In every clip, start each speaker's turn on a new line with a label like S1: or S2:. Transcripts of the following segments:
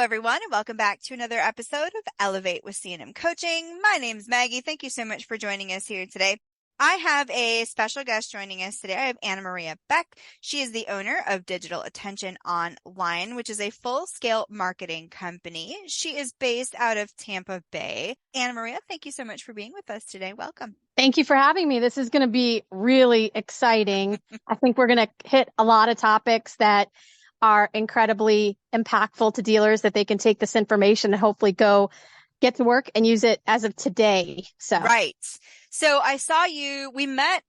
S1: everyone, and welcome back to another episode of Elevate with C&M Coaching. My name's Maggie. Thank you so much for joining us here today. I have a special guest joining us today. I have Anna Maria Beck. She is the owner of Digital Attention Online, which is a full-scale marketing company. She is based out of Tampa Bay. Anna Maria, thank you so much for being with us today. Welcome.
S2: Thank you for having me. This is going to be really exciting. I think we're going to hit a lot of topics that are incredibly impactful to dealers, that they can take this information and hopefully go get to work and use it as of today.
S1: Right. So I saw you, we met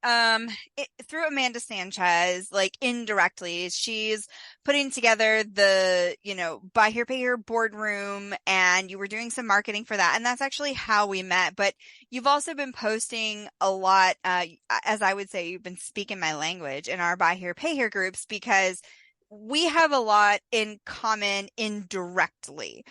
S1: through Amanda Sanchez, like indirectly. She's putting together the, Buy Here, Pay Here boardroom, and you were doing some marketing for that. And that's actually how we met. But you've also been posting a lot, as I would say, you've been speaking my language in our Buy Here, Pay Here groups, because we have a lot in common indirectly.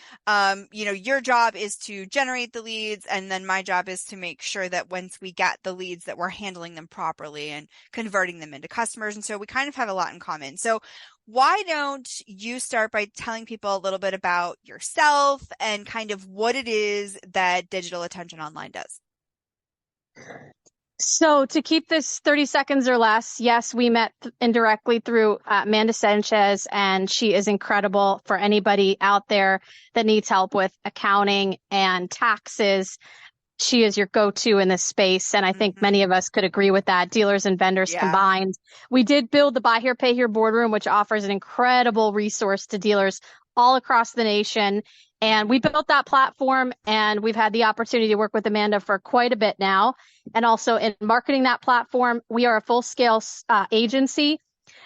S1: Your job is to generate the leads, and then my job is to make sure that once we get the leads that we're handling them properly and converting them into customers. And so we kind of have a lot in common. So why don't you start by telling people a little bit about yourself and kind of what it is that Digital Attention Online does?
S2: So to keep this 30 seconds or less, yes, we met indirectly through Amanda Sanchez, and she is incredible for anybody out there that needs help with accounting and taxes. She is your go-to in this space, and I think many of us could agree with that, dealers and vendors combined. We did build the Buy Here, Pay Here boardroom, which offers an incredible resource to dealers all across the nation. And we built that platform, and we've had the opportunity to work with Amanda for quite a bit now. And also in marketing that platform, we are a full-scale agency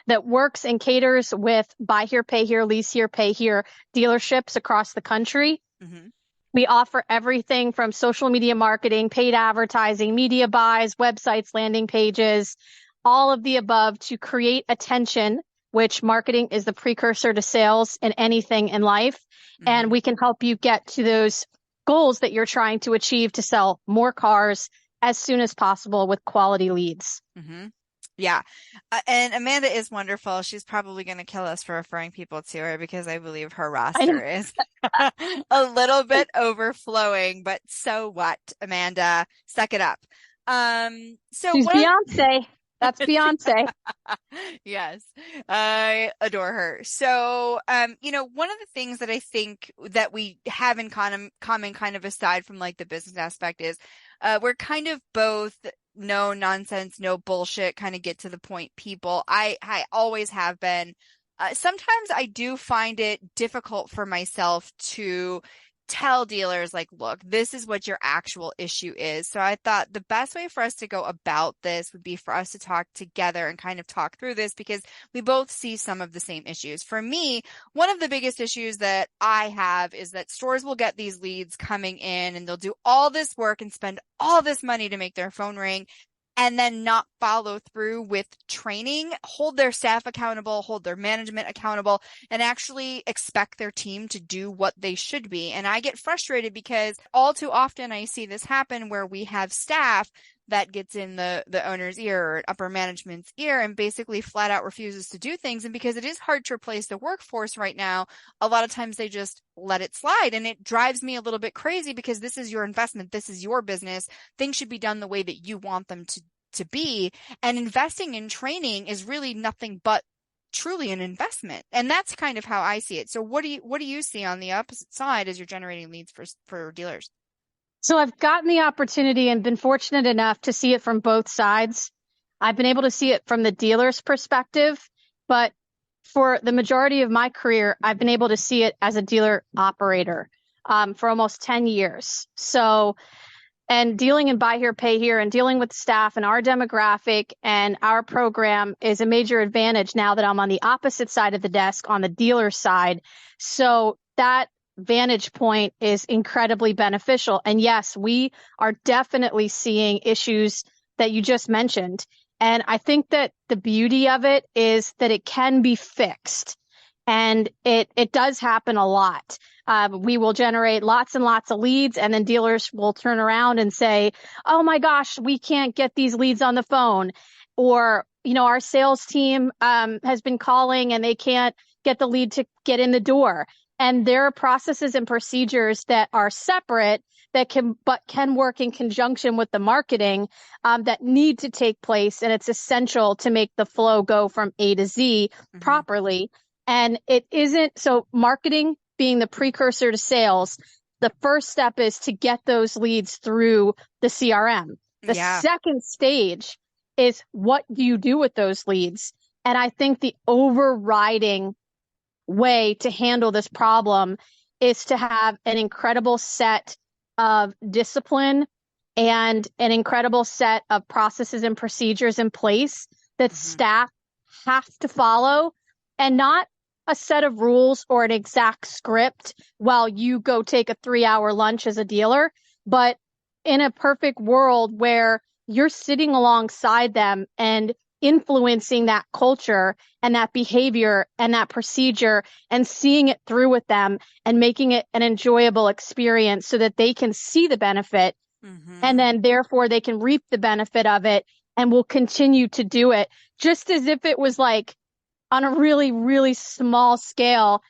S2: that works and caters with Buy Here, Pay Here, Lease Here, Pay Here dealerships across the country. Mm-hmm. We offer everything from social media marketing, paid advertising, media buys, websites, landing pages, all of the above to create attention, which marketing is the precursor to sales in anything in life. Mm-hmm. And we can help you get to those goals that you're trying to achieve to sell more cars as soon as possible with quality leads.
S1: Mm-hmm. Yeah. And Amanda is wonderful. She's probably going to kill us for referring people to her because I believe her roster is a little bit overflowing, but so what, Amanda? Suck it up.
S2: She's Beyonce. That's Beyonce.
S1: Yes, I adore her. So, one of the things that I think that we have in common, kind of aside from like the business aspect, is we're kind of both no nonsense, no bullshit, kind of get to the point people. I always have been. Sometimes I do find it difficult for myself to tell dealers, like, look, this is what your actual issue is. So I thought the best way for us to go about this would be for us to talk together and kind of talk through this, because we both see some of the same issues. For me, one of the biggest issues that I have is that stores will get these leads coming in and they'll do all this work and spend all this money to make their phone ring, and then not follow through with training, hold their staff accountable, hold their management accountable, and actually expect their team to do what they should be. And I get frustrated because all too often I see this happen where we have staff that gets in the owner's ear or upper management's ear and basically flat out refuses to do things. And because it is hard to replace the workforce right now, a lot of times they just let it slide. And it drives me a little bit crazy because this is your investment. This is your business. Things should be done the way that you want them to be. And investing in training is really nothing but truly an investment. And that's kind of how I see it. So what do you see on the opposite side as you're generating leads for dealers?
S2: So I've gotten the opportunity and been fortunate enough to see it from both sides. I've been able to see it from the dealer's perspective, but for the majority of my career, I've been able to see it as a dealer operator for almost 10 years. And dealing in Buy Here, Pay Here, and dealing with staff and our demographic and our program is a major advantage now that I'm on the opposite side of the desk, on the dealer side. So that vantage point is incredibly beneficial. And yes, we are definitely seeing issues that you just mentioned. And I think that the beauty of it is that it can be fixed. And it does happen a lot. We will generate lots and lots of leads, and then dealers will turn around and say, oh my gosh, we can't get these leads on the phone. Or, our sales team has been calling and they can't get the lead to get in the door. And there are processes and procedures that are separate that can work in conjunction with the marketing that need to take place. And it's essential to make the flow go from A to Z properly. And it isn't so marketing being the precursor to sales. The first step is to get those leads through the CRM. The second stage is what do you do with those leads? And I think the overriding way to handle this problem is to have an incredible set of discipline and an incredible set of processes and procedures in place that staff have to follow, and not a set of rules or an exact script while you go take a 3-hour lunch as a dealer, but in a perfect world where you're sitting alongside them and influencing that culture and that behavior and that procedure and seeing it through with them and making it an enjoyable experience so that they can see the benefit and then therefore they can reap the benefit of it and will continue to do it, just as if it was like on a really, really small scale,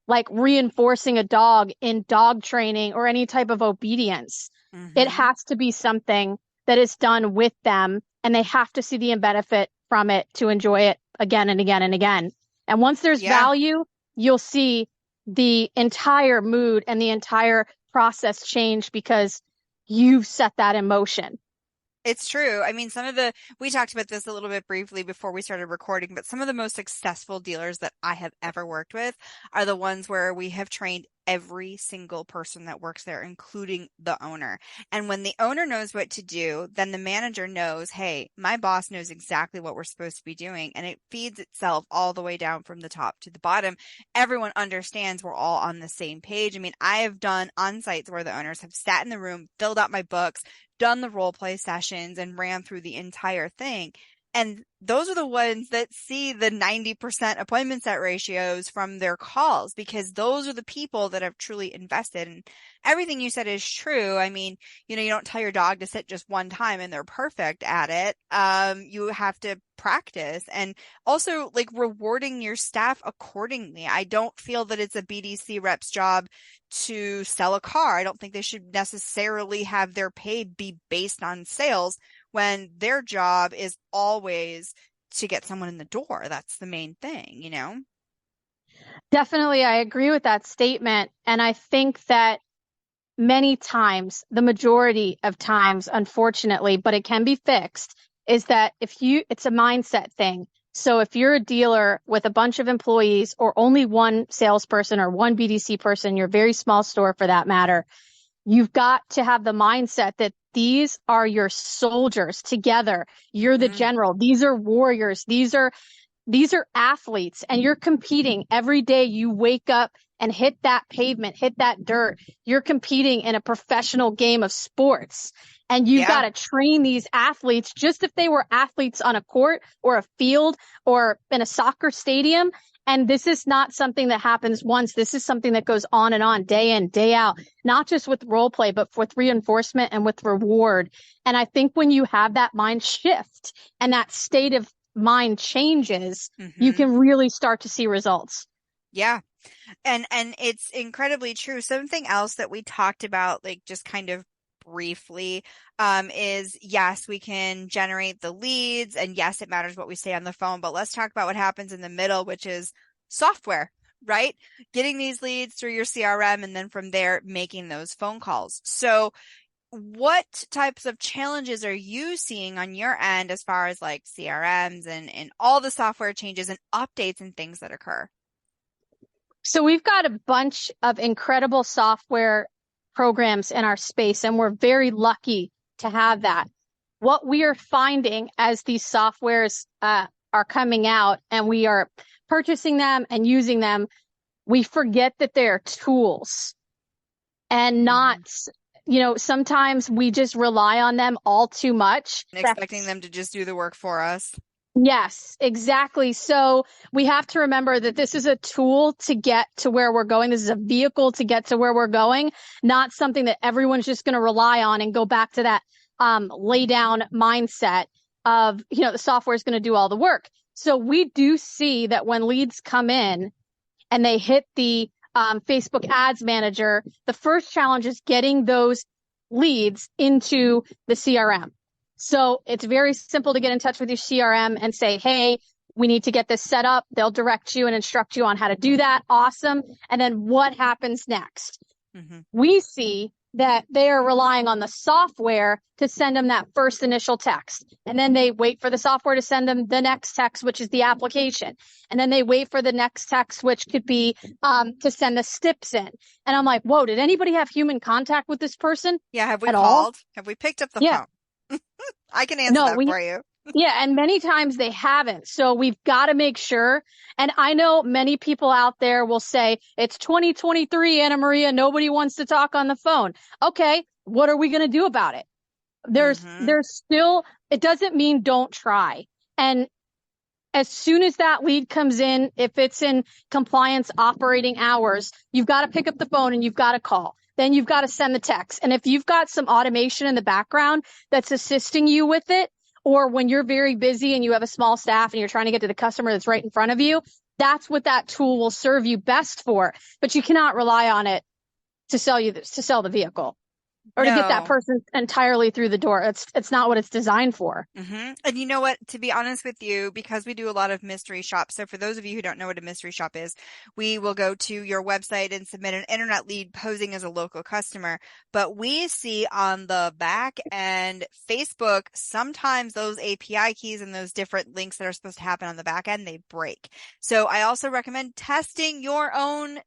S2: like reinforcing a dog in dog training or any type of obedience. It has to be something that is done with them, and they have to see the benefit from it to enjoy it again and again and again. And once there's value, you'll see the entire mood and the entire process change because you've set that in motion.
S1: It's true. I mean, we talked about this a little bit briefly before we started recording, but some of the most successful dealers that I have ever worked with are the ones where we have trained every single person that works there, including the owner. And when the owner knows what to do, then the manager knows, hey, my boss knows exactly what we're supposed to be doing. And it feeds itself all the way down from the top to the bottom. Everyone understands we're all on the same page. I mean, I have done on-sites where the owners have sat in the room, filled out my books, done the role play sessions, and ran through the entire thing. And those are the ones that see the 90% appointment set ratios from their calls, because those are the people that have truly invested. And everything you said is true. I mean, you don't tell your dog to sit just one time and they're perfect at it. You have to practice, and also like rewarding your staff accordingly. I don't feel that it's a BDC rep's job to sell a car. I don't think they should necessarily have their pay be based on sales, when their job is always to get someone in the door. That's the main thing,
S2: Definitely, I agree with that statement. And I think that many times, the majority of times, unfortunately, but it can be fixed, is that it's a mindset thing. So if you're a dealer with a bunch of employees or only one salesperson or one BDC person, your very small store for that matter, you've got to have the mindset that these are your soldiers together. You're the general. These are warriors. These are athletes, and you're competing every day. You wake up and hit that pavement, hit that dirt. You're competing in a professional game of sports, and you've got to train these athletes just if they were athletes on a court or a field or in a soccer stadium. And this is not something that happens once. This is something that goes on and on, day in, day out, not just with role play, but with reinforcement and with reward. And I think when you have that mind shift and that state of mind changes, you can really start to see results.
S1: Yeah. And it's incredibly true. Something else that we talked about, like just kind of briefly, is yes, we can generate the leads, and yes, it matters what we say on the phone, but let's talk about what happens in the middle, which is software, right? Getting these leads through your CRM, and then from there, making those phone calls. So what types of challenges are you seeing on your end as far as like CRMs and all the software changes and updates and things that occur?
S2: So we've got a bunch of incredible software programs in our space, and we're very lucky to have that. What we are finding as these softwares are coming out and we are purchasing them and using them, we forget that they're tools and not, sometimes we just rely on them all too much.
S1: Expecting them to just do the work for us.
S2: Yes, exactly. So we have to remember that this is a tool to get to where we're going. This is a vehicle to get to where we're going, not something that everyone's just going to rely on and go back to that lay down mindset of, the software is going to do all the work. So we do see that when leads come in and they hit the Facebook Ads Manager, the first challenge is getting those leads into the CRM. So it's very simple to get in touch with your CRM and say, hey, we need to get this set up. They'll direct you and instruct you on how to do that. Awesome. And then what happens next? Mm-hmm. We see that they are relying on the software to send them that first initial text. And then they wait for the software to send them the next text, which is the application. And then they wait for the next text, which could be to send the steps in. And I'm like, whoa, did anybody have human contact with this person?
S1: Yeah. Have we called? Have we picked up the phone? I can answer that for you.
S2: Yeah, and many times they haven't. So we've got to make sure. And I know many people out there will say, it's 2023, Anna Maria, nobody wants to talk on the phone. Okay, what are we going to do about it? There's still, it doesn't mean don't try. And as soon as that lead comes in, if it's in compliance operating hours, you've got to pick up the phone and you've got to call. Then you've got to send the text. And if you've got some automation in the background that's assisting you with it, or when you're very busy and you have a small staff and you're trying to get to the customer that's right in front of you, that's what that tool will serve you best for. But you cannot rely on it to sell the vehicle or to get that person entirely through the door. It's not what it's designed for.
S1: Mm-hmm. And you know what, to be honest with you, because we do a lot of mystery shops. So for those of you who don't know what a mystery shop is, we will go to your website and submit an internet lead posing as a local customer. But we see on the back end, Facebook, sometimes those API keys and those different links that are supposed to happen on the back end, they break. So I also recommend testing your own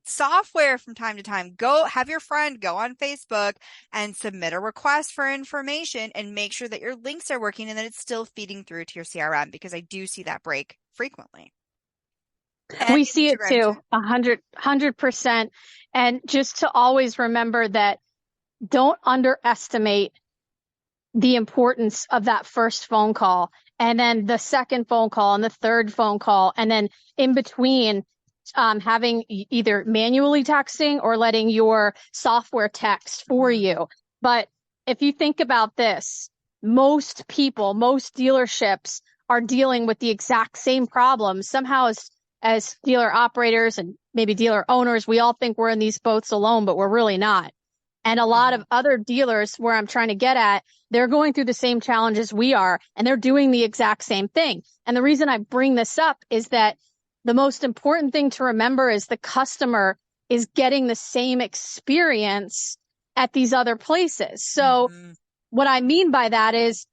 S1: software from time to time. Go have your friend go on Facebook and submit a request for information and make sure that your links are working and that it's still feeding through to your CRM, because I do see that break frequently.
S2: And we see it too, 100%. And just to always remember that don't underestimate the importance of that first phone call, and then the second phone call and the third phone call, and then in between having either manually texting or letting your software text for you. But if you think about this, most dealerships are dealing with the exact same problems. Somehow as dealer operators and maybe dealer owners, we all think we're in these boats alone, but we're really not. And a lot of other dealers, where I'm trying to get at, they're going through the same challenges we are, and they're doing the exact same thing. And the reason I bring this up is that the most important thing to remember is the customer is getting the same experience at these other places. So what I mean by that is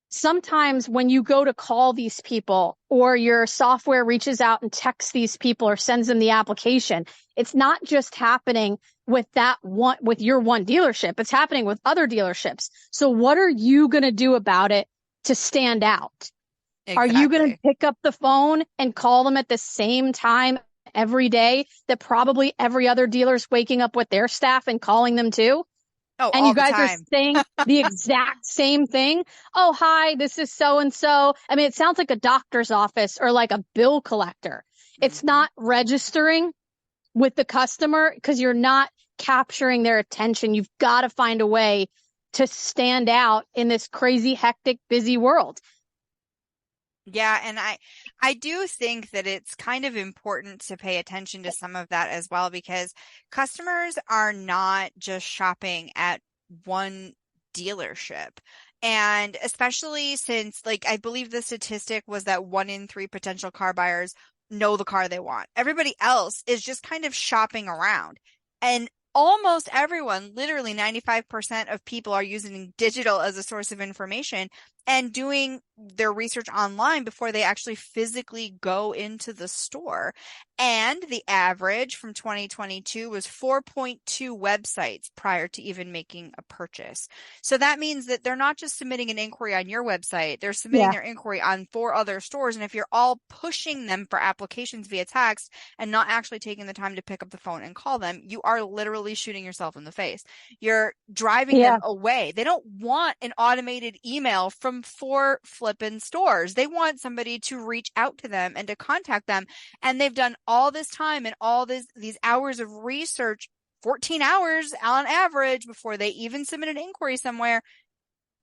S2: sometimes when you go to call these people, or your software reaches out and texts these people or sends them the application, it's not just happening with your one dealership. It's happening with other dealerships. So what are you going to do about it to stand out? Exactly. Are you going to pick up the phone and call them at the same time every day that probably every other dealer's waking up with their staff and calling them too? Oh, and you guys are saying the exact same thing. Oh, hi, this is so-and-so. I mean, it sounds like a doctor's office or like a bill collector. It's not registering with the customer because you're not capturing their attention. You've got to find a way to stand out in this crazy, hectic, busy world.
S1: Yeah, and I do think that it's kind of important to pay attention to some of that as well, because customers are not just shopping at one dealership. And especially since, like, I believe the statistic was that 1 in 3 potential car buyers know the car they want. Everybody else is just kind of shopping around. And almost everyone, literally 95% of people, are using digital as a source of information and doing their research online before they actually physically go into the store. And the average from 2022 was 4.2 websites prior to even making a purchase. So that means that they're not just submitting an inquiry on your website, they're submitting their inquiry on 4 other stores. And if you're all pushing them for applications via text and not actually taking the time to pick up the phone and call them, you are literally shooting yourself in the face. You're driving them away. They don't want an automated email from 4 flippin' stores. They want somebody to reach out to them and to contact them. And they've done all this time and all these hours of research, 14 hours on average, before they even submit an inquiry somewhere,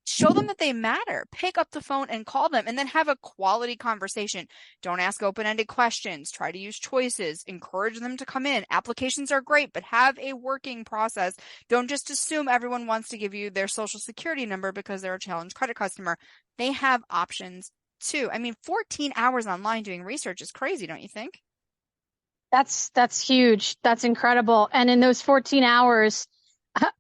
S1: show them that they matter. Pick up the phone and call them and then have a quality conversation. Don't ask open-ended questions. Try to use choices. Encourage them to come in. Applications are great, but have a working process. Don't just assume everyone wants to give you their social security number because they're a challenged credit customer. They have options too. I mean, 14 hours online doing research is crazy, don't you think?
S2: That's huge. That's incredible. And in those 14 hours,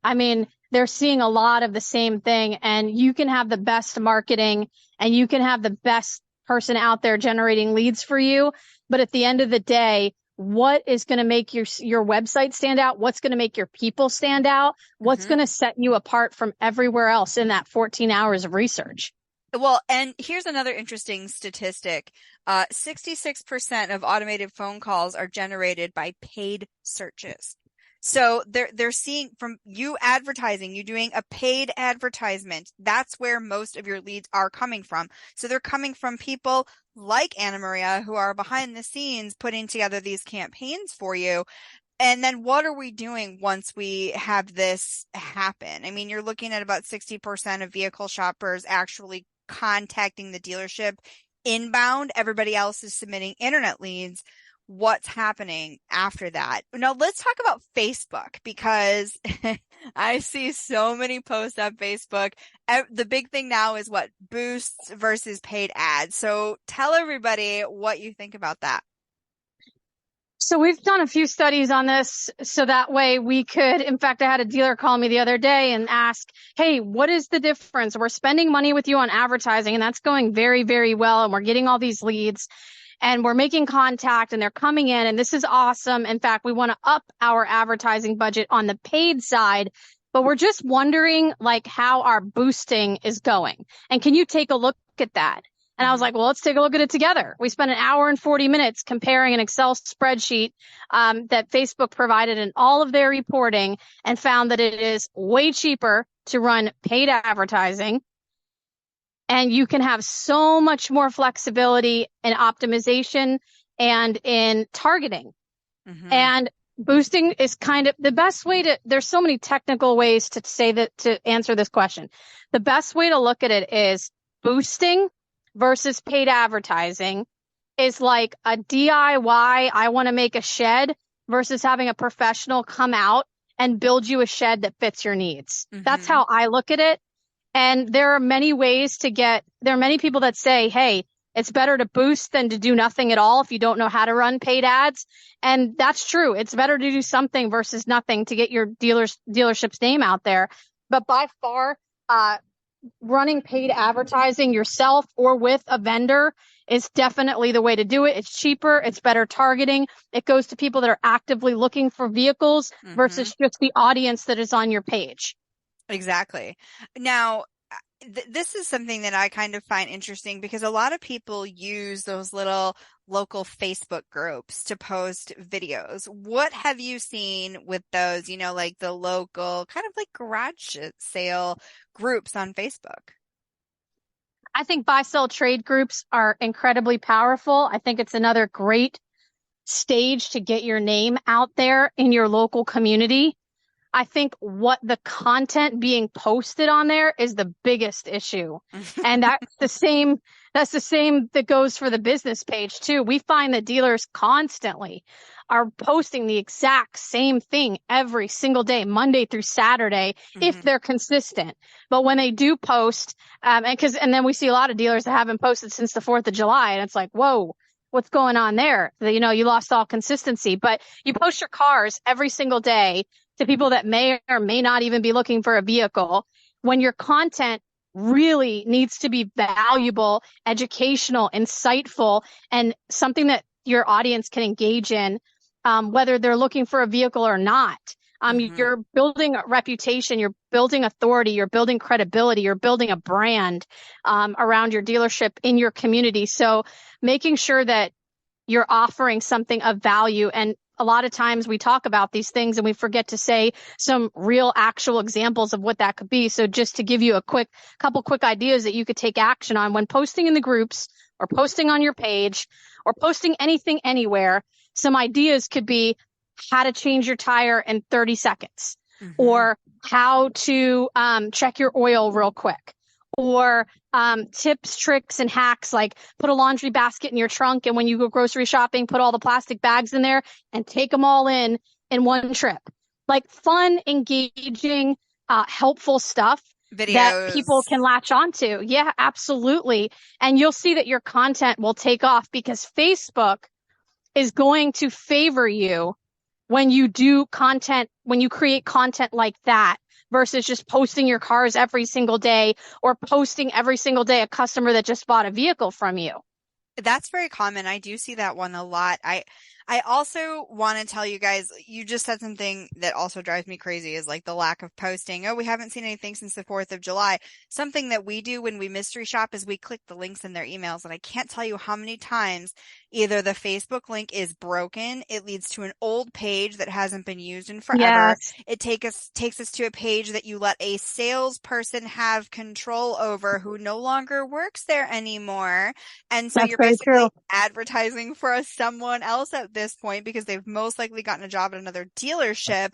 S2: I mean, they're seeing a lot of the same thing, and you can have the best marketing and you can have the best person out there generating leads for you. But at the end of the day, what is going to make your website stand out? What's going to make your people stand out? What's going to set you apart from everywhere else in that 14 hours of research?
S1: Well, and here's another interesting statistic. 66% of automated phone calls are generated by paid searches. So they're seeing from you advertising, you doing a paid advertisement. That's where most of your leads are coming from. So they're coming from people like Anna Maria who are behind the scenes putting together these campaigns for you. And then what are we doing once we have this happen? I mean, you're looking at about 60% of vehicle shoppers actually contacting the dealership inbound. Everybody else is submitting internet leads. What's happening after that? Now let's talk about Facebook, because I see so many posts on Facebook. The big thing now is what? Boosts versus paid ads. So tell everybody what you think about that.
S2: So we've done a few studies on this so that way we could, in fact, I had a dealer call me the other day and ask, hey, what is the difference? We're spending money with you on advertising and that's going very, very well. And we're getting all these leads and we're making contact and they're coming in and this is awesome. In fact, we want to up our advertising budget on the paid side, but we're just wondering like how our boosting is going. And can you take a look at that? And I was like, well, let's take a look at it together. We spent an hour and 40 minutes comparing an Excel spreadsheet that Facebook provided in all of their reporting and found that it is way cheaper to run paid advertising. And you can have so much more flexibility in optimization and in targeting. And boosting is kind of the best way to, there's so many technical ways to say that, to answer this question. The best way to look at it is boosting versus paid advertising is like a DIY, I want to make a shed versus having a professional come out and build you a shed that fits your needs. That's how I look at it. And there are many ways there are many people that say, hey, it's better to boost than to do nothing at all if you don't know how to run paid ads. And that's true. It's better to do something versus nothing to get your dealership's name out there. But by far, running paid advertising yourself or with a vendor is definitely the way to do it. It's cheaper. It's better targeting. It goes to people that are actively looking for vehicles versus just the audience that is on your page.
S1: Exactly. Now, this is something that I kind of find interesting because a lot of people use those little local Facebook groups to post videos. What have you seen with those, like the local kind of like garage sale groups on Facebook?
S2: I think buy, sell, trade groups are incredibly powerful. I think it's another great stage to get your name out there in your local community. I think what the content being posted on there is the biggest issue. And that's the same that goes for the business page too. We find that dealers constantly are posting the exact same thing every single day, Monday through Saturday, if they're consistent. But when they do post, and then we see a lot of dealers that haven't posted since the 4th of July, and it's like, whoa, what's going on there? You lost all consistency, but you post your cars every single day to people that may or may not even be looking for a vehicle. When your content really needs to be valuable, educational, insightful, and something that your audience can engage in, whether they're looking for a vehicle or not. You're building a reputation, you're building authority, you're building credibility, you're building a brand around your dealership in your community. So making sure that you're offering something of value. And a lot of times we talk about these things and we forget to say some real actual examples of what that could be. So just to give you a couple quick ideas that you could take action on when posting in the groups or posting on your page or posting anything anywhere, some ideas could be how to change your tire in 30 seconds or how to check your oil real quick or tips, tricks, and hacks like put a laundry basket in your trunk, and when you go grocery shopping, put all the plastic bags in there and take them all in one trip. Like fun, engaging, helpful stuff that people
S1: Videos.
S2: can latch onto. Yeah, absolutely. And you'll see that your content will take off because Facebook is going to favor you when you do content, when you create content like that versus just posting your cars every single day or posting every single day a customer that just bought a vehicle from you.
S1: That's very common. I do see that one a lot. I also want to tell you guys, you just said something that also drives me crazy is like the lack of posting. Oh, we haven't seen anything since the 4th of July. Something that we do when we mystery shop is we click the links in their emails. And I can't tell you how many times either the Facebook link is broken, it leads to an old page that hasn't been used in forever.
S2: Yes.
S1: It takes us to a page that you let a salesperson have control over who no longer works there anymore. And so
S2: That's
S1: you're
S2: very
S1: basically
S2: true.
S1: advertising for someone else at this point because they've most likely gotten a job at another dealership,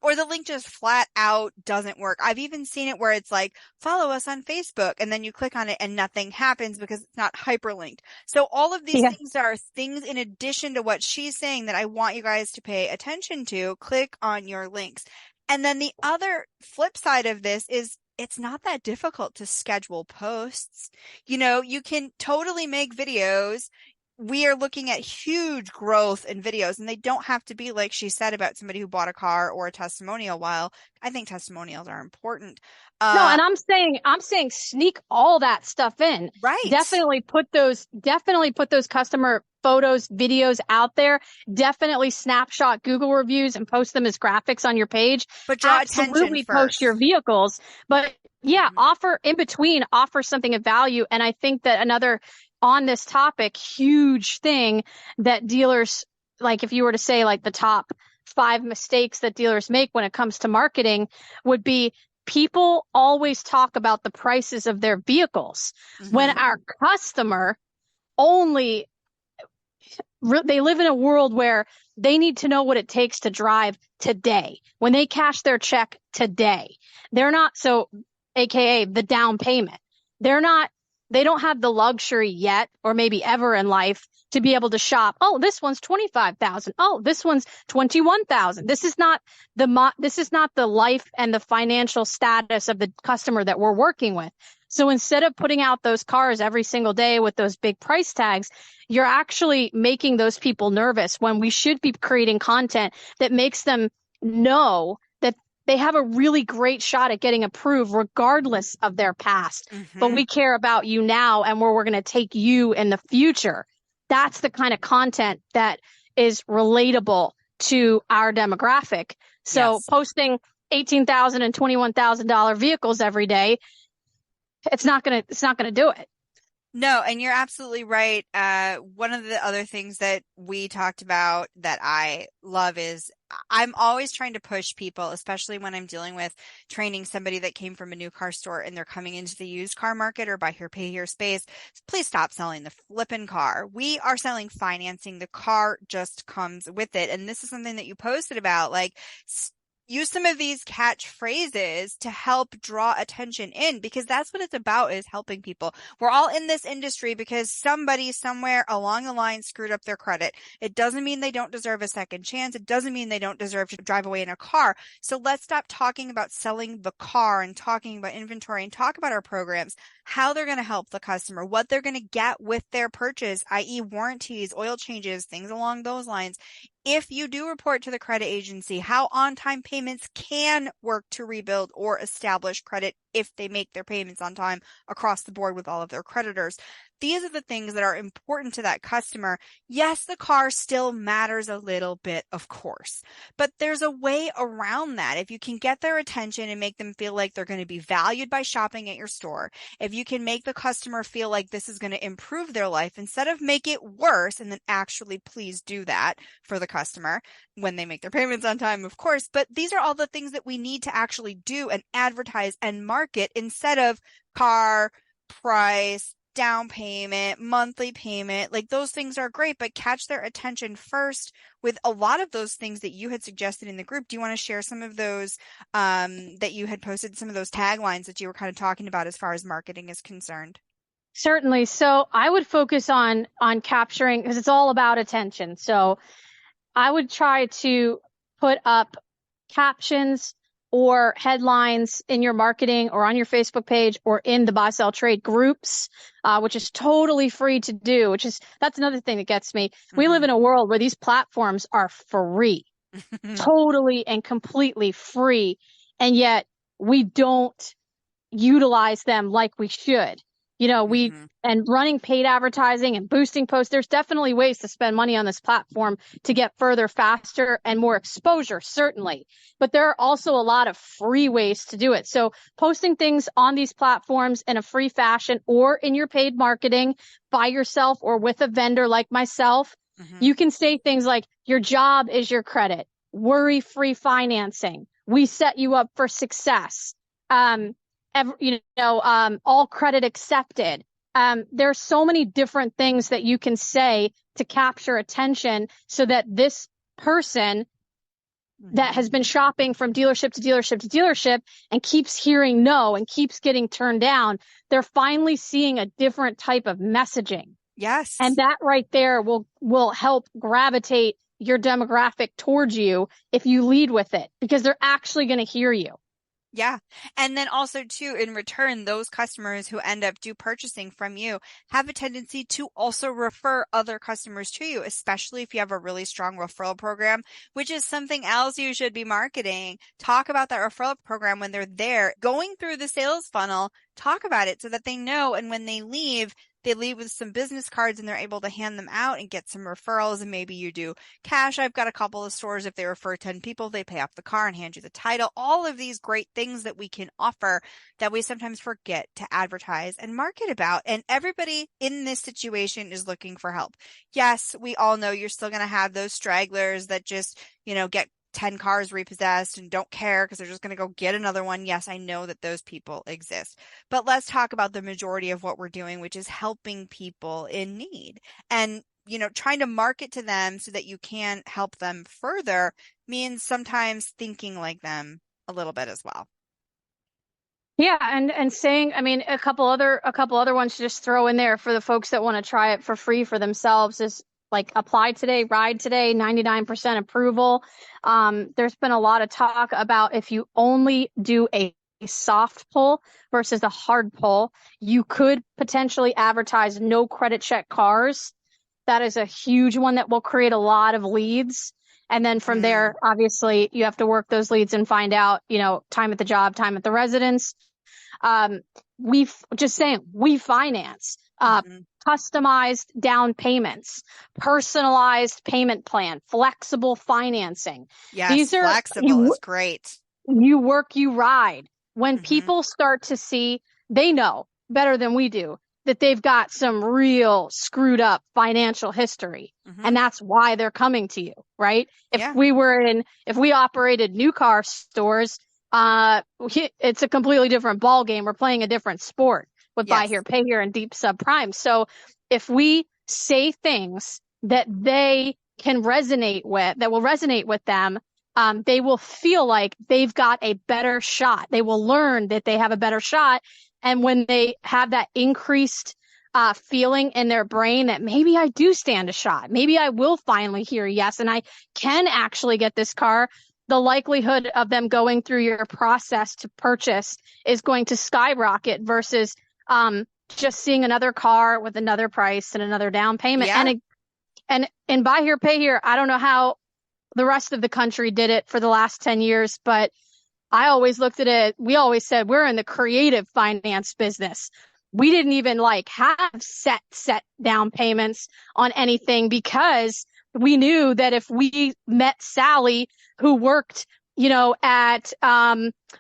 S1: or the link just flat out doesn't work. I've even seen it where it's like, follow us on Facebook, and then you click on it and nothing happens because it's not hyperlinked. So all of these
S2: Yeah.
S1: things are things in addition to what she's saying that I want you guys to pay attention to. Click on your links. And then the other flip side of this is it's not that difficult to schedule posts. You know, you can totally make videos. We are looking at huge growth in videos, and they don't have to be like she said about somebody who bought a car or a testimonial. While I think testimonials are important.
S2: No,
S1: Uh,
S2: and I'm saying sneak all that stuff in.
S1: right.
S2: Definitely put those customer photos, videos out there. Definitely snapshot Google reviews and post them as graphics on your page.
S1: But draw attention
S2: Absolutely post your
S1: first.
S2: vehicles. But yeah,
S1: Mhm.
S2: offer in between, offer something of value. And I think that another on this topic, huge thing that dealers, like if you were to say like the top 5 mistakes that dealers make when it comes to marketing would be people always talk about the prices of their vehicles when
S1: Mhm.
S2: our customer only they live in a world where they need to know what it takes to drive today when they cash their check today. They're not so aka the down payment. They're not they don't have the luxury yet or maybe ever in life to be able to shop. Oh, this one's 25,000. Oh, this one's 21,000. This is not the life and the financial status of the customer that we're working with. So instead of putting out those cars every single day with those big price tags, you're actually making those people nervous when we should be creating content that makes them know that they have a really great shot at getting approved regardless of their past. But
S1: Mhm.
S2: we care about you now and where we're going to take you in the future. That's the kind of content that is relatable to our demographic. So
S1: Yes.
S2: posting $18,000 and $21,000 vehicles every day, it's not gonna do it.
S1: No, and you're absolutely right. One of the other things that we talked about that I love is I'm always trying to push people, especially when I'm dealing with training somebody that came from a new car store and they're coming into the used car market or buy here, pay here space. Please stop selling the flippin' car. We are selling financing. The car just comes with it. And this is something that you posted about, like, use some of these catchphrases to help draw attention in because that's what it's about is helping people. We're all in this industry because somebody somewhere along the line screwed up their credit. It doesn't mean they don't deserve a second chance. It doesn't mean they don't deserve to drive away in a car. So let's stop talking about selling the car and talking about inventory and talk about our programs, how they're going to help the customer, what they're going to get with their purchase, i.e. warranties, oil changes, things along those lines. If you do report to the credit agency, how on-time payments can work to rebuild or establish credit if they make their payments on time across the board with all of their creditors. These are the things that are important to that customer. Yes, the car still matters a little bit, of course, but there's a way around that. If you can get their attention and make them feel like they're going to be valued by shopping at your store, if you can make the customer feel like this is going to improve their life instead of make it worse, and then actually please do that for the customer when they make their payments on time, of course. But these are all the things that we need to actually do and advertise and market instead of car, price, down payment, monthly payment, like those things are great, but catch their attention first with a lot of those things that you had suggested in the group. Do you want to share some of those that you had posted, some of those taglines that you were kind of talking about as far as marketing is concerned?
S2: Certainly. So I would focus on capturing, because it's all about attention. So I would try to put up captions or headlines in your marketing or on your Facebook page or in the buy, sell, trade groups, which is totally free to do, that's another thing that gets me. We live in a world where these platforms are free, totally and completely free. And yet we don't utilize them like we should. And running paid advertising and boosting posts, there's definitely ways to spend money on this platform to get further, faster, and more exposure, certainly. But there are also a lot of free ways to do it. So posting things on these platforms in a free fashion or in your paid marketing by yourself or with a vendor like myself, you can say things like, your job is your credit, worry-free financing, we set you up for success. All credit accepted. There's so many different things that you can say to capture attention so that this person that has been shopping from dealership to dealership to dealership and keeps hearing no and keeps getting turned down, they're finally seeing a different type of messaging.
S1: Yes.
S2: And that right there will help gravitate your demographic towards you if you lead with it, because they're actually going to hear you.
S1: Yeah. And then also too, in return, those customers who end up purchasing from you have a tendency to also refer other customers to you, especially if you have a really strong referral program, which is something else you should be marketing. Talk about that referral program when they're there, going through the sales funnel, talk about it so that they know. And when they leave with some business cards and they're able to hand them out and get some referrals. And maybe you do cash. I've got a couple of stores, if they refer 10 people, they pay off the car and hand you the title. All of these great things that we can offer that we sometimes forget to advertise and market about. And everybody in this situation is looking for help. Yes, we all know you're still going to have those stragglers that just, get 10 cars repossessed and don't care because they're just going to go get another one. Yes, I know that those people exist. But let's talk about the majority of what we're doing, which is helping people in need. And, trying to market to them so that you can help them further means sometimes thinking like them a little bit as well.
S2: Yeah, and saying, a couple other ones to just throw in there for the folks that want to try it for free for themselves is like apply today, ride today, 99% approval. There's been a lot of talk about if you only do a soft pull versus a hard pull, you could potentially advertise no credit check cars. That is a huge one that will create a lot of leads. And then from there, obviously, you have to work those leads and find out, time at the job, time at the residence. We finance, customized down payments, personalized payment plan, flexible financing.
S1: Yes, flexible is great.
S2: You work, you ride. When people start to see, they know better than we do that they've got some real screwed up financial history. And that's why they're coming to you, right? If we operated new car stores, it's a completely different ball game. We're playing a different sport with buy here, pay here, and deep subprime. So if we say things that they can resonate with, that will resonate with them, they will feel like they've got a better shot. They will learn that they have a better shot. And when they have that increased feeling in their brain that maybe I do stand a shot, maybe I will finally hear yes, and I can actually get this car, the likelihood of them going through your process to purchase is going to skyrocket versus just seeing another car with another price and another down payment.
S1: Yeah.
S2: And buy here, pay here. I don't know how the rest of the country did it for the last 10 years, but I always looked at it. We always said we're in the creative finance business. We didn't even have set down payments on anything because we knew that if we met Sally, who worked, at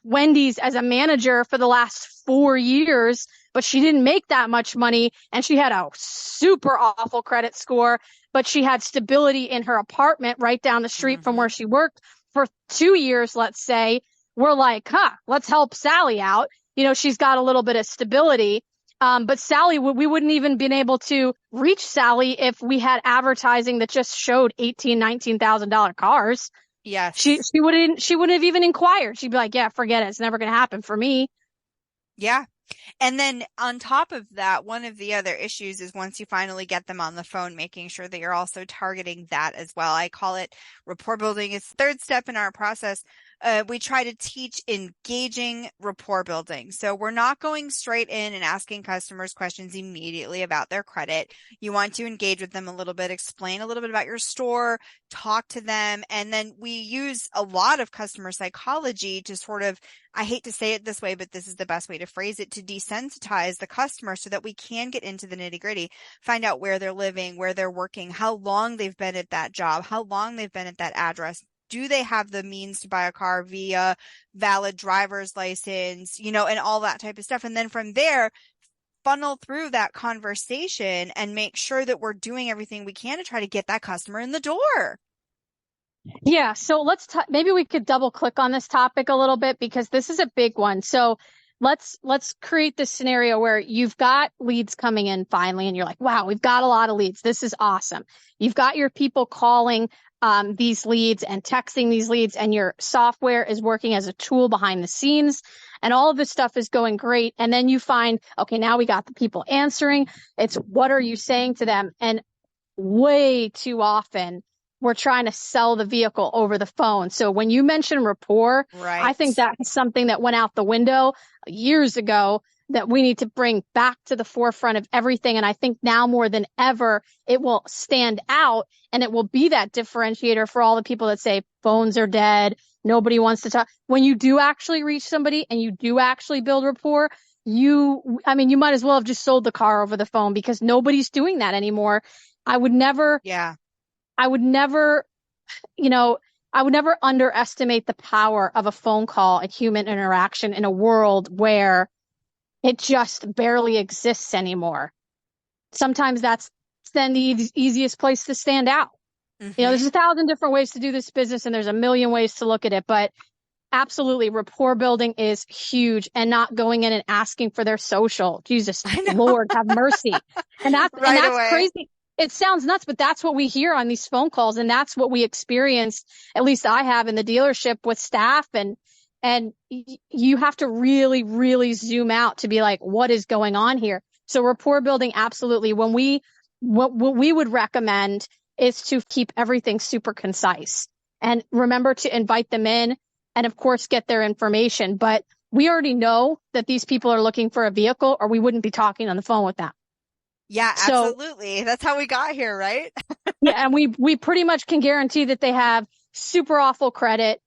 S2: Wendy's as a manager for the last 4 years, but she didn't make that much money and she had a super awful credit score, but she had stability in her apartment right down the street from where she worked for 2 years, let's say. We're like, let's help Sally out. She's got a little bit of stability. But Sally, we wouldn't even been able to reach Sally if we had advertising that just showed $19,000 cars. She
S1: Yes.
S2: wouldn't have even inquired. She'd be like, yeah, forget it. It's never going to happen for me.
S1: Yeah. And then on top of that, one of the other issues is once you finally get them on the phone, making sure that you're also targeting that as well. I call it rapport building. It's the third step in our process. We try to teach engaging rapport building. So we're not going straight in and asking customers questions immediately about their credit. You want to engage with them a little bit, explain a little bit about your store, talk to them. And then we use a lot of customer psychology to sort of, I hate to say it this way, but this is the best way to phrase it, to desensitize the customer so that we can get into the nitty gritty, find out where they're living, where they're working, how long they've been at that job, how long they've been at that address. Do they have the means to buy a car via valid driver's license, and all that type of stuff. And then from there, funnel through that conversation and make sure that we're doing everything we can to try to get that customer in the door.
S2: Yeah, so maybe we could double click on this topic a little bit because this is a big one. So let's create this scenario where you've got leads coming in finally, and you're like, wow, we've got a lot of leads. This is awesome. You've got your people calling these leads and texting these leads, and your software is working as a tool behind the scenes, and all of this stuff is going great. And then you find, okay, now we got the people answering. It's what are you saying to them? And way too often we're trying to sell the vehicle over the phone. So when you mention rapport,
S1: Right.
S2: I think that is something that went out the window years ago that we need to bring back to the forefront of everything. And I think now more than ever, it will stand out and it will be that differentiator for all the people that say phones are dead. Nobody wants to talk. When you do actually reach somebody and you do actually build rapport, you might as well have just sold the car over the phone because nobody's doing that anymore. I would never, I would never underestimate the power of a phone call and human interaction in a world where it just barely exists anymore. Sometimes that's then the easiest place to stand out.
S1: Mm-hmm.
S2: There's 1,000 different ways to do this business and there's a million ways to look at it, but absolutely rapport building is huge, and not going in and asking for their social. Jesus, Lord, have mercy. And that's crazy. It sounds nuts, but that's what we hear on these phone calls. And that's what we experience. At least I have in the dealership with staff. And you have to really, really zoom out to be like, what is going on here? So rapport building, absolutely. What we would recommend is to keep everything super concise and remember to invite them in and of course get their information. But we already know that these people are looking for a vehicle or we wouldn't be talking on the phone with them.
S1: Yeah, absolutely. That's how we got here, right?
S2: Yeah, and we pretty much can guarantee that they have super awful credit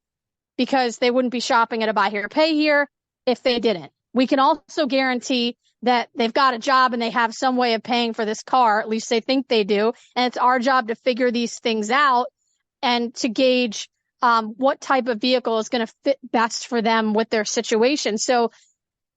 S2: because they wouldn't be shopping at a buy here, pay here if they didn't. We can also guarantee that they've got a job and they have some way of paying for this car, at least they think they do. And it's our job to figure these things out and to gauge what type of vehicle is going to fit best for them with their situation. So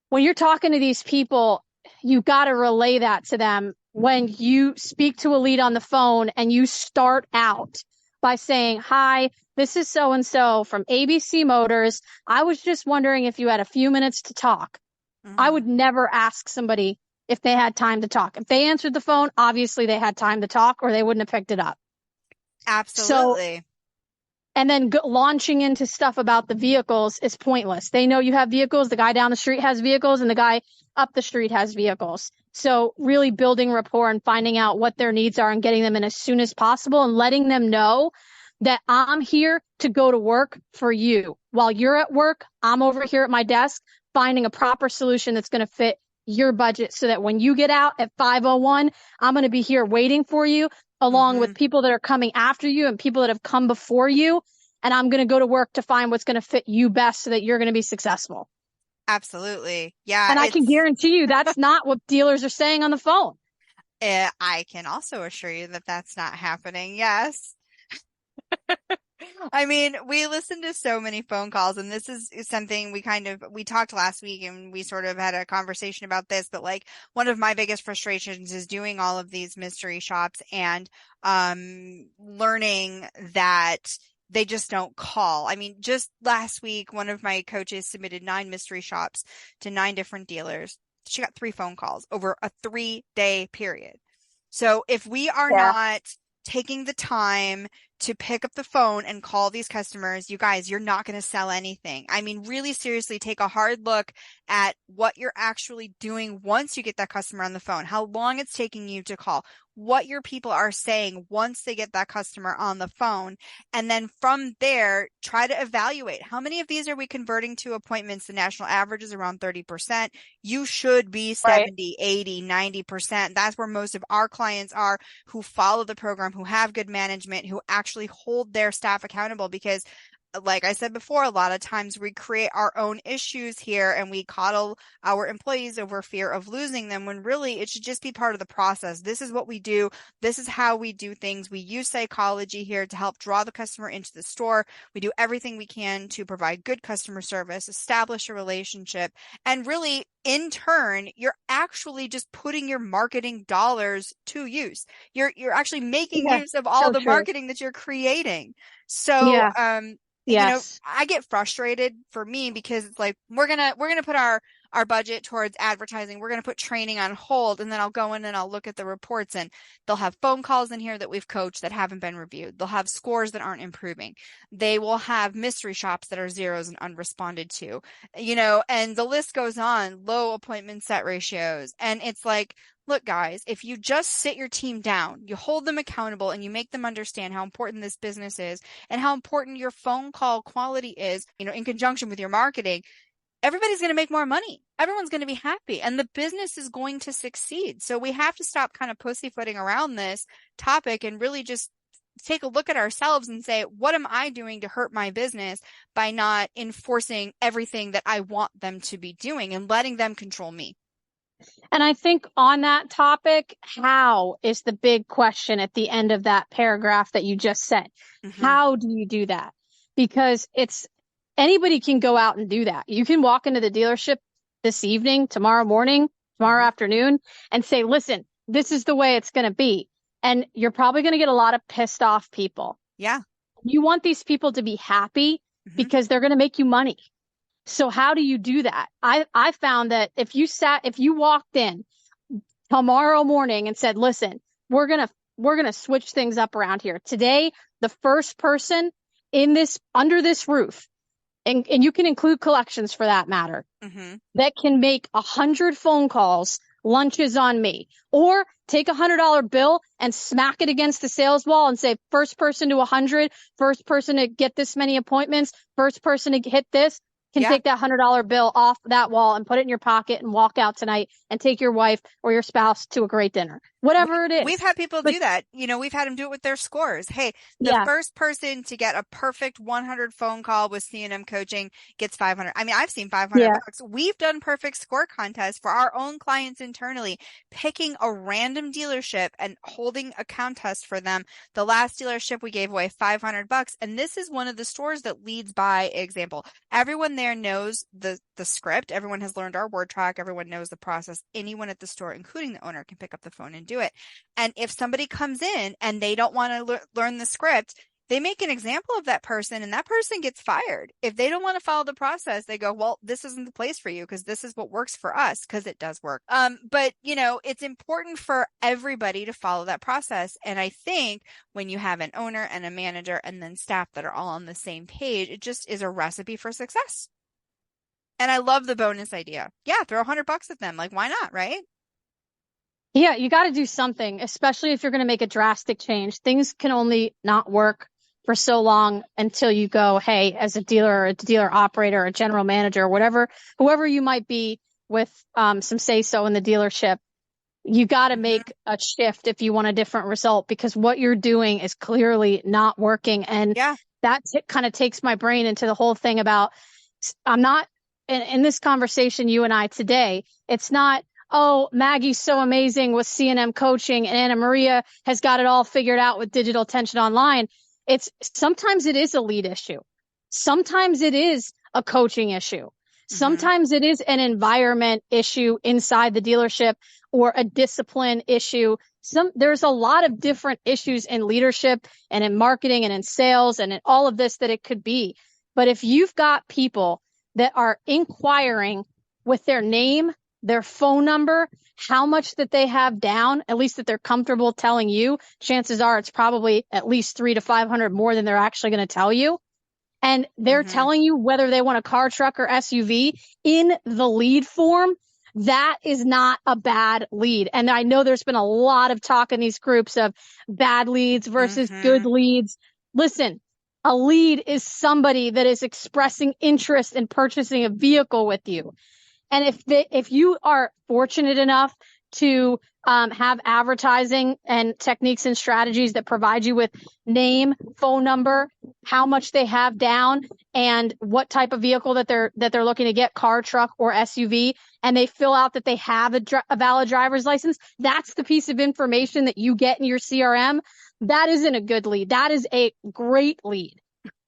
S2: when you're talking to these people, you've got to relay that to them when you speak to a lead on the phone and you start out by saying, hi, this is so-and-so from ABC Motors. I was just wondering if you had a few minutes to talk. Mm-hmm. I would never ask somebody if they had time to talk. If they answered the phone, obviously they had time to talk or they wouldn't have picked it up.
S1: Absolutely.
S2: So, and then launching into stuff about the vehicles is pointless. They know you have vehicles. The guy down the street has vehicles and the guy up the street has vehicles. So really building rapport and finding out what their needs are and getting them in as soon as possible and letting them know that I'm here to go to work for you. While you're at work, I'm over here at my desk finding a proper solution that's going to fit your budget so that when you get out at 5:01, I'm going to be here waiting for you along with people that are coming after you and people that have come before you. And I'm going to go to work to find what's going to fit you best so that you're going to be successful.
S1: Absolutely. Yeah.
S2: And I can guarantee you that's not what dealers are saying on the phone.
S1: I can also assure you that that's not happening. Yes. I mean, we listen to so many phone calls, and this is something we talked last week and we sort of had a conversation about this, but like one of my biggest frustrations is doing all of these mystery shops and learning that they just don't call. I mean, just last week, one of my coaches submitted 9 mystery shops to 9 different dealers. she got 3 phone calls over a 3-day period. So if we are not taking the time to pick up the phone and call these customers, you guys, you're not going to sell anything. I mean, really seriously, take a hard look at what you're actually doing once you get that customer on the phone, how long it's taking you to call, what your people are saying once they get that customer on the phone. And then from there, try to evaluate how many of these are we converting to appointments. The national average is around 30%. You should be 70, 80, 90%. That's where most of our clients are, who follow the program, who have good management, who actually hold their staff accountable. Because like I said before, a lot of times we create our own issues here and we coddle our employees over fear of losing them, when really it should just be part of the process. This is what we do. This is how we do things. We use psychology here to help draw the customer into the store. We do everything we can to provide good customer service, establish a relationship, and really in turn, you're actually just putting your marketing dollars to use. You're actually making use of all the marketing that you're creating. So, I get frustrated for me because it's like, we're going to put our budget towards advertising. We're going to put training on hold. And then I'll go in and I'll look at the reports, and they'll have phone calls in here that we've coached that haven't been reviewed. They'll have scores that aren't improving. They will have mystery shops that are zeros and unresponded to, and the list goes on, low appointment set ratios. And it's like, look, guys, if you just sit your team down, you hold them accountable, and you make them understand how important this business is and how important your phone call quality is, in conjunction with your marketing, everybody's going to make more money. Everyone's going to be happy, and the business is going to succeed. So we have to stop kind of pussyfooting around this topic and really just take a look at ourselves and say, what am I doing to hurt my business by not enforcing everything that I want them to be doing and letting them control me?
S2: And I think on that topic, how is the big question at the end of that paragraph that you just said. Mm-hmm. How do you do that? Because anybody can go out and do that. You can walk into the dealership this evening, tomorrow morning, tomorrow afternoon, and say, listen, this is the way it's going to be. And you're probably going to get a lot of pissed off people.
S1: Yeah.
S2: You want these people to be happy because they're going to make you money. So how do you do that? I found that if you walked in tomorrow morning and said, listen, we're going to switch things up around here. Today, the first person under this roof, and you can include collections for that matter, that can make 100 phone calls, lunches on me. Or take a $100 bill and smack it against the sales wall and say, first person to 100, first person to get this many appointments, first person to hit this, can take that $100 bill off that wall and put it in your pocket and walk out tonight and take your wife or your spouse to a great dinner. Whatever it is.
S1: We've had people do that. We've had them do it with their scores. Hey, the first person to get a perfect 100 phone call with C&M coaching gets 500. I mean, I've seen 500 bucks. We've done perfect score contests for our own clients internally, picking a random dealership and holding a contest for them. The last dealership, we gave away 500 bucks. And this is one of the stores that leads by example. Everyone there knows the script. Everyone has learned our word track. Everyone knows the process. Anyone at the store, including the owner, can pick up the phone and do it. And if somebody comes in and they don't want to learn the script, they make an example of that person and that person gets fired. If they don't want to follow the process, they go, well, this isn't the place for you because this is what works for us, because it does work. But it's important for everybody to follow that process. And I think when you have an owner and a manager and then staff that are all on the same page, it just is a recipe for success. And I love the bonus idea. Yeah, throw $100 at them. Like, why not, right?
S2: Yeah, you got to do something, especially if you're going to make a drastic change. Things can only not work for so long until you go, hey, as a dealer or a dealer operator or a general manager, whoever you might be with some say-so in the dealership, you got to make a shift if you want a different result, because what you're doing is clearly not working. And that kind of takes my brain into the whole thing about, I'm not, in this conversation, you and I today, it's not, oh, Maggie's so amazing with C&M coaching and Anna Maria has got it all figured out with Digital Attention Online. Sometimes it is a lead issue. Sometimes it is a coaching issue. Sometimes it is an environment issue inside the dealership or a discipline issue. There's a lot of different issues in leadership and in marketing and in sales and in all of this that it could be. But if you've got people that are inquiring with their name their phone number, how much that they have down, at least that they're comfortable telling you. Chances are it's probably at least 300 to 500 more than they're actually going to tell you. And they're
S1: Mm-hmm.
S2: telling you whether they want a car, truck, or SUV in the lead form. That is not a bad lead. And I know there's been a lot of talk in these groups of bad leads versus good leads. Listen, a lead is somebody that is expressing interest in purchasing a vehicle with you. And if you are fortunate enough to have advertising and techniques and strategies that provide you with name, phone number, how much they have down, and what type of vehicle that they're looking to get, car, truck, or SUV, and they fill out that they have a valid driver's license, that's the piece of information that you get in your CRM. That isn't a good lead. That is a great lead.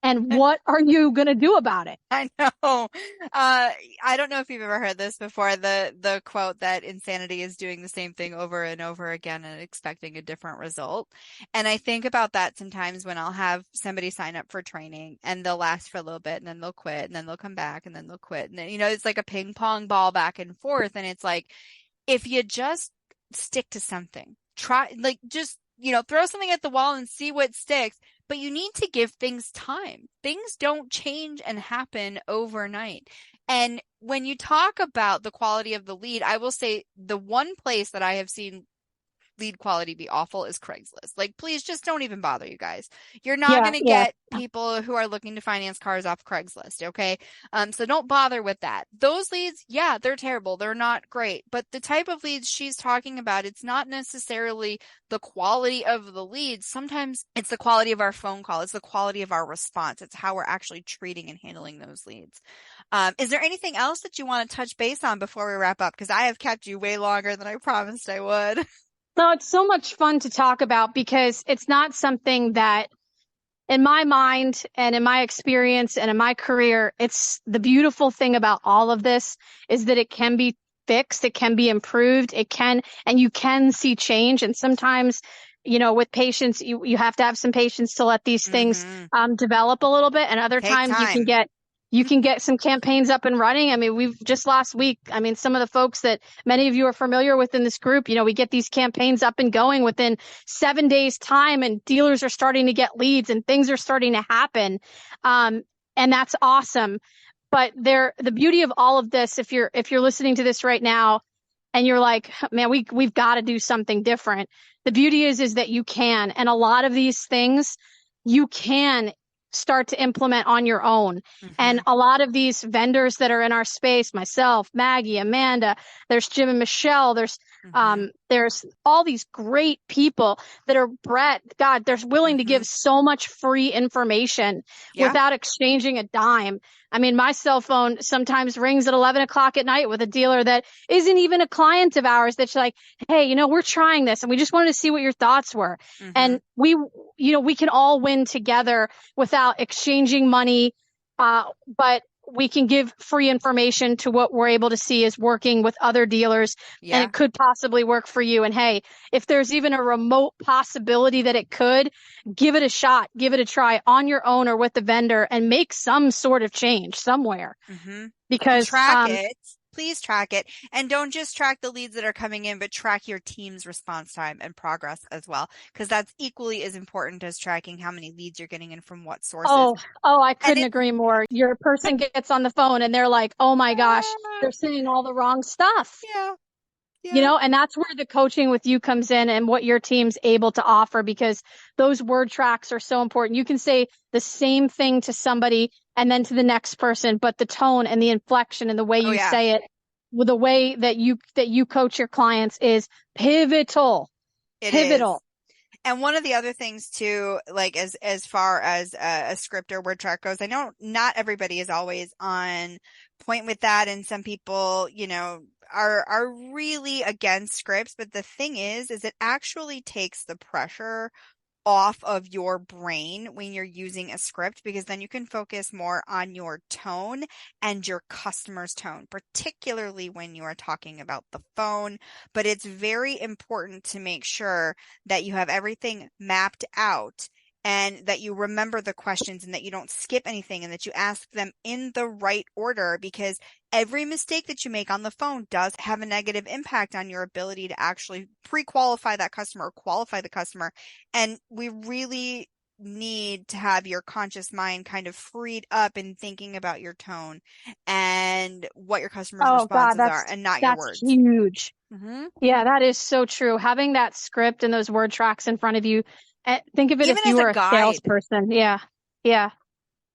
S2: And what are you going to do about it?
S1: I know. I don't know if you've ever heard this before, the quote that insanity is doing the same thing over and over again and expecting a different result. And I think about that sometimes when I'll have somebody sign up for training and they'll last for a little bit and then they'll quit and then they'll come back and then they'll quit. And then, it's like a ping pong ball back and forth. And it's like, if you just stick to something, just throw something at the wall and see what sticks. But you need to give things time. Things don't change and happen overnight. And when you talk about the quality of the lead, I will say the one place that I have seen lead quality be awful is Craigslist. Like, please just don't even bother, you guys. You're not going to get people who are looking to finance cars off Craigslist, okay? So don't bother with that. Those leads, yeah, they're terrible. They're not great. But the type of leads she's talking about, it's not necessarily the quality of the leads. Sometimes it's the quality of our phone call. It's the quality of our response. It's how we're actually treating and handling those leads. Is there anything else that you want to touch base on before we wrap up? Because I have kept you way longer than I promised I would.
S2: No, it's so much fun to talk about because it's not something that, in my mind and in my experience and in my career, it's the beautiful thing about all of this is that it can be fixed, it can be improved, and you can see change. And sometimes, with patience, you have to have some patience to let these things develop a little bit. And other times you can get some campaigns up and running. I mean, we've just last week, some of the folks that many of you are familiar with in this group, we get these campaigns up and going within 7 days time, and dealers are starting to get leads and things are starting to happen. And that's awesome. But the beauty of all of this, if you're listening to this right now and you're like, man, we've got to do something different. The beauty is that you can, and a lot of these things you can start to implement on your own. And a lot of these vendors that are in our space, myself, Maggie, Amanda, there's Jim and Michelle, there's all these great people that are Brett. God, they're willing to give so much free information without exchanging a dime. My cell phone sometimes rings at 11 o'clock at night with a dealer that isn't even a client of ours that's like, hey, we're trying this and we just wanted to see what your thoughts were. And we can all win together without exchanging money. But we can give free information to what we're able to see is working with other dealers, and it could possibly work for you. And hey, if there's even a remote possibility that it could, give it a shot, give it a try on your own or with the vendor and make some sort of change somewhere. Because
S1: track it. Please track it. And don't just track the leads that are coming in, but track your team's response time and progress as well. Because that's equally as important as tracking how many leads you're getting in from what sources.
S2: Oh, I couldn't agree more. Your person gets on the phone and they're like, oh my gosh, they're saying all the wrong stuff. And that's where the coaching with you comes in and what your team's able to offer, because those word tracks are so important. You can say the same thing to somebody and then to the next person, but the tone and the inflection and the way you say it, with the way that you coach your clients is pivotal. Pivotal.
S1: And one of the other things too, like as far as a script or word track goes, I know not everybody is always on point with that, and some people, are really against scripts. But the thing is it actually takes the pressure off of your brain when you're using a script, because then you can focus more on your tone and your customer's tone, particularly when you are talking about the phone. But it's very important to make sure that you have everything mapped out and that you remember the questions and that you don't skip anything and that you ask them in the right order, because every mistake that you make on the phone does have a negative impact on your ability to actually pre-qualify that customer or qualify the customer. And we really need to have your conscious mind kind of freed up in thinking about your tone and what your customers'
S2: Oh God,
S1: responses are and not your
S2: that's
S1: words.
S2: huge.
S1: Mm-hmm.
S2: Yeah, that is so true. Having that script and those word tracks in front of you, think of it
S1: Even
S2: if you
S1: as a
S2: were a
S1: guide.
S2: salesperson. Yeah. Yeah.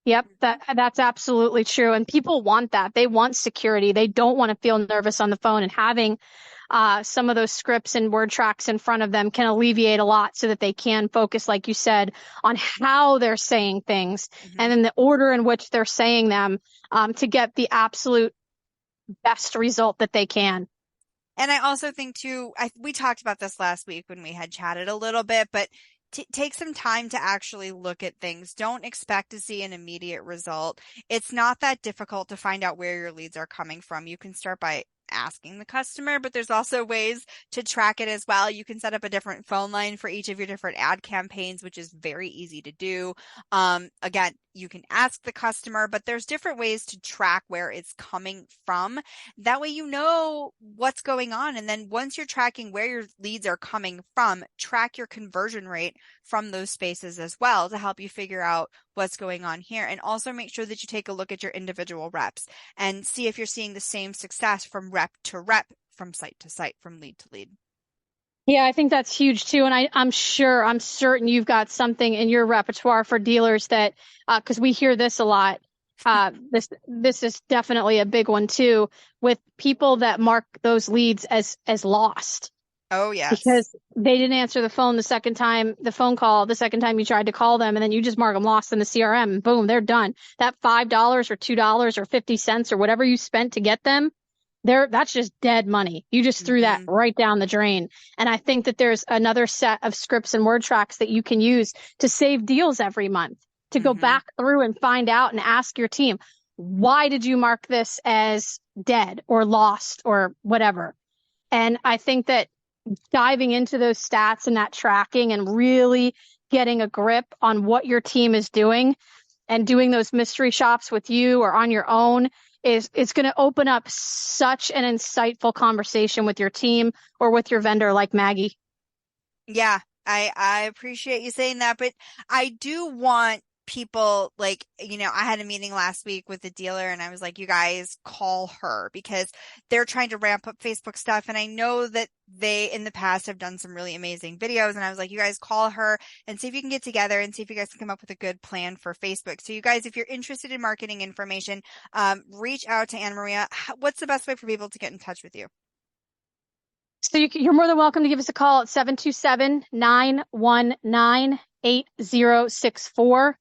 S2: Yep, that's absolutely true. And people want that. They want security. They don't want to feel nervous on the phone, and having some of those scripts and word tracks in front of them can alleviate a lot so that they can focus, like you said, on how they're saying things
S1: Mm-hmm.
S2: and in the order in which they're saying them, to get the absolute best result that they can.
S1: And I also think too, we talked about this last week when we had chatted a little bit, but take some time to actually look at things. Don't expect to see an immediate result. It's not that difficult to find out where your leads are coming from. You can start by asking the customer, but there's also ways to track it as well. You can set up a different phone line for each of your different ad campaigns, which is very easy to do. Again, you can ask the customer, but there's different ways to track where it's coming from. That way you know what's going on. And then once you're tracking where your leads are coming from, track your conversion rate from those spaces as well to help you figure out what's going on here. And also make sure that you take a look at your individual reps and see if you're seeing the same success from rep to rep, from site to site, from lead to lead.
S2: Yeah, I think that's huge too. And I'm certain you've got something in your repertoire for dealers that, because we hear this a lot. This is definitely a big one too, with people that mark those leads as lost.
S1: Oh, yes.
S2: Because they didn't answer the phone the second time you tried to call them, and then you just mark them lost in the CRM, and boom, they're done. That $5 or $2 or 50 cents or whatever you spent to get them, that's just dead money. You just threw that right down the drain. And I think that there's another set of scripts and word tracks that you can use to save deals every month, to go back through and find out and ask your team, why did you mark this as dead or lost or whatever? And I think that diving into those stats and that tracking and really getting a grip on what your team is doing and doing those mystery shops with you or on your own is going to open up such an insightful conversation with your team or with your vendor like Maggie.
S1: Yeah, I appreciate you saying that, but I do want people, like, I had a meeting last week with a dealer and I was like, you guys call her, because they're trying to ramp up Facebook stuff. And I know that they in the past have done some really amazing videos. And I was like, you guys call her and see if you can get together and see if you guys can come up with a good plan for Facebook. So you guys, if you're interested in marketing information, reach out to Anna Maria. What's the best way for people to get in touch with you?
S2: So you're more than welcome to give us a call at 727-919-8064.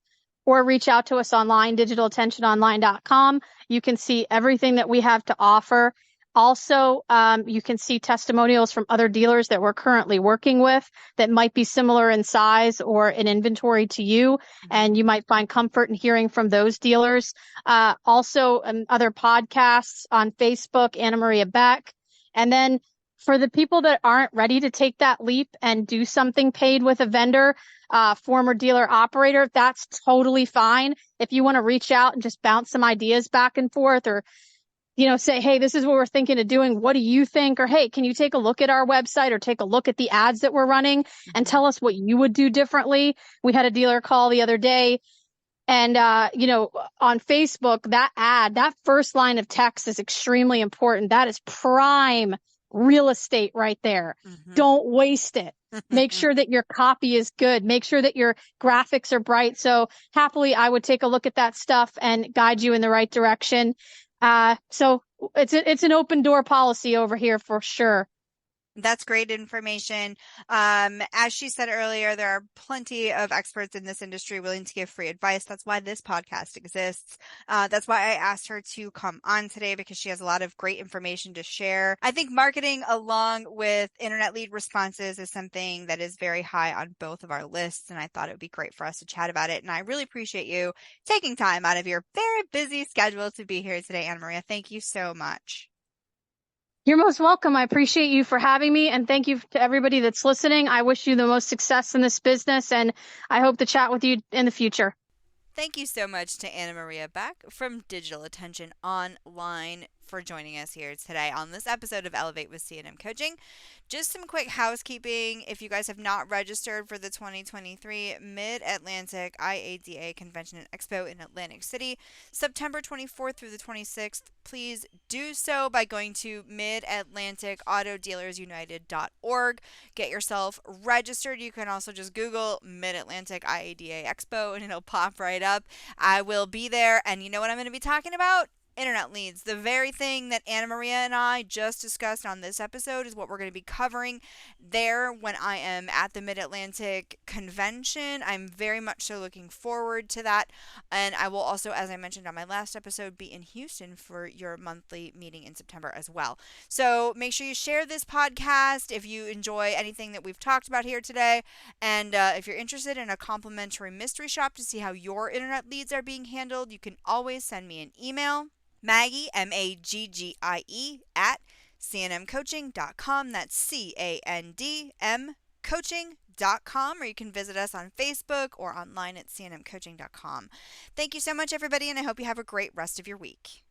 S2: Or reach out to us online, digitalattentiononline.com. You can see everything that we have to offer. Also, you can see testimonials from other dealers that we're currently working with that might be similar in size or in inventory to you, and you might find comfort in hearing from those dealers. Also, other podcasts on Facebook, Anna Maria Beck. And then for the people that aren't ready to take that leap and do something paid with a vendor, former dealer operator, that's totally fine. If you want to reach out and just bounce some ideas back and forth, or, say, hey, this is what we're thinking of doing. What do you think? Or, hey, can you take a look at our website or take a look at the ads that we're running and tell us what you would do differently? We had a dealer call the other day. And, on Facebook, that first line of text is extremely important. That is prime real estate right there. Don't waste it. Make sure that your copy is good. Make sure that your graphics are bright. So happily, I would take a look at that stuff and guide you in the right direction. So it's an open door policy over here for sure.
S1: That's great information. As she said earlier, there are plenty of experts in this industry willing to give free advice. That's why this podcast exists. That's why I asked her to come on today, because she has a lot of great information to share. I think marketing along with internet lead responses is something that is very high on both of our lists, and I thought it would be great for us to chat about it. And I really appreciate you taking time out of your very busy schedule to be here today, Anna Maria. Thank you so much.
S2: You're most welcome. I appreciate you for having me, and thank you to everybody that's listening. I wish you the most success in this business, and I hope to chat with you in the future.
S1: Thank you so much to Anna Maria Beck from Digital Attention Online for joining us here today on this episode of Elevate with C&M Coaching. Just some quick housekeeping. If you guys have not registered for the 2023 Mid-Atlantic IADA Convention and Expo in Atlantic City, September 24th through the 26th, please do so by going to midatlanticautodealersunited.org. Get yourself registered. You can also just Google Mid-Atlantic IADA Expo and it'll pop right up. I will be there, and you know what I'm going to be talking about? Internet leads. The very thing that Anna Maria and I just discussed on this episode is what we're going to be covering there when I am at the Mid-Atlantic Convention. I'm very much so looking forward to that. And I will also, as I mentioned on my last episode, be in Houston for your monthly meeting in September as well. So make sure you share this podcast if you enjoy anything that we've talked about here today. And if you're interested in a complimentary mystery shop to see how your internet leads are being handled, you can always send me an email. Maggie, Maggie, at cnmcoaching.com. That's CANDM coaching.com, or you can visit us on Facebook or online at cnmcoaching.com. Thank you so much, everybody, and I hope you have a great rest of your week.